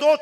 2